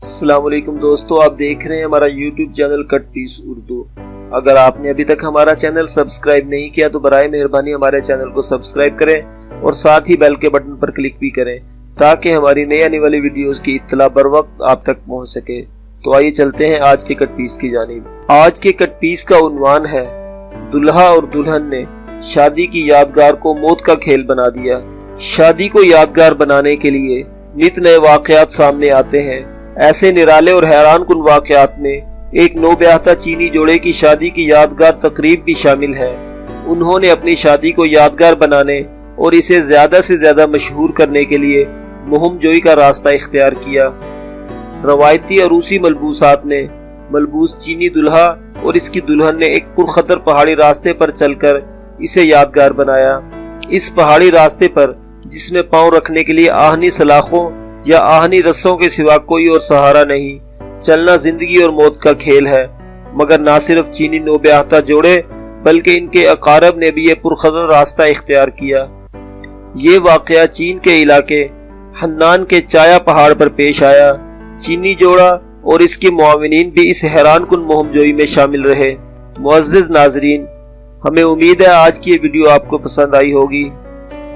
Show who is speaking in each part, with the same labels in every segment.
Speaker 1: السلام علیکم دوستو، آپ دیکھ رہے ہیں ہمارا یوٹیوب چینل کٹ پیس اردو۔ اگر آپ نے ابھی تک ہمارا چینل سبسکرائب نہیں کیا تو برائے مہربانی ہمارے چینل کو سبسکرائب کریں اور ساتھ ہی بیل کے بٹن پر کلک بھی کریں تاکہ ہماری نئی آنے والی ویڈیوز کی اطلاع بر وقت آپ تک پہنچ سکے۔ تو آئیے چلتے ہیں آج کے کٹ پیس کی جانب۔ آج کے کٹ پیس کا عنوان ہے دلہا اور دلہن نے شادی کی یادگار کو موت کا کھیل بنا دیا۔ شادی کو یادگار بنانے کے لیے نت نئے واقعات سامنے آتے ہیں۔ ایسے نرالے اور حیران کن واقعات میں ایک نوبیاہتا چینی جوڑے کی شادی کی یادگار تقریب بھی شامل ہے۔ انہوں نے اپنی شادی کو یادگار بنانے اور اسے زیادہ سے زیادہ مشہور کرنے کے لیے مہم جوئی کا راستہ اختیار کیا۔ روایتی عروسی ملبوسات نے ملبوس چینی دلہا اور اس کی دلہن نے ایک پرخطر پہاڑی راستے پر چل کر اسے یادگار بنایا۔ اس پہاڑی راستے پر جس میں پاؤں رکھنے کے لیے آہنی سلاخوں یا آہنی رسوں کے سوا کوئی اور سہارا نہیں، چلنا زندگی اور موت کا کھیل ہے۔ مگر نہ صرف چینی نوبیاہتا جوڑے بلکہ ان کے اقارب نے بھی یہ پرخطر راستہ اختیار کیا۔ یہ واقعہ چین کے علاقے ہنان کے چایا پہاڑ پر پیش آیا۔ چینی جوڑا اور اس کے معاونین بھی اس حیران کن مہم جوئی میں شامل رہے۔ معزز ناظرین، ہمیں امید ہے آج کی یہ ویڈیو آپ کو پسند آئی ہوگی۔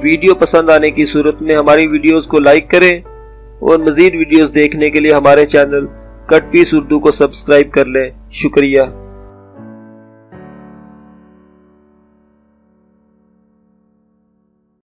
Speaker 1: ویڈیو پسند آنے کی صورت میں ہماری ویڈیوز کو لائک کریں اور مزید ویڈیوز دیکھنے کے لیے ہمارے چینل کٹ پیس اردو کو سبسکرائب کر لیں۔ شکریہ۔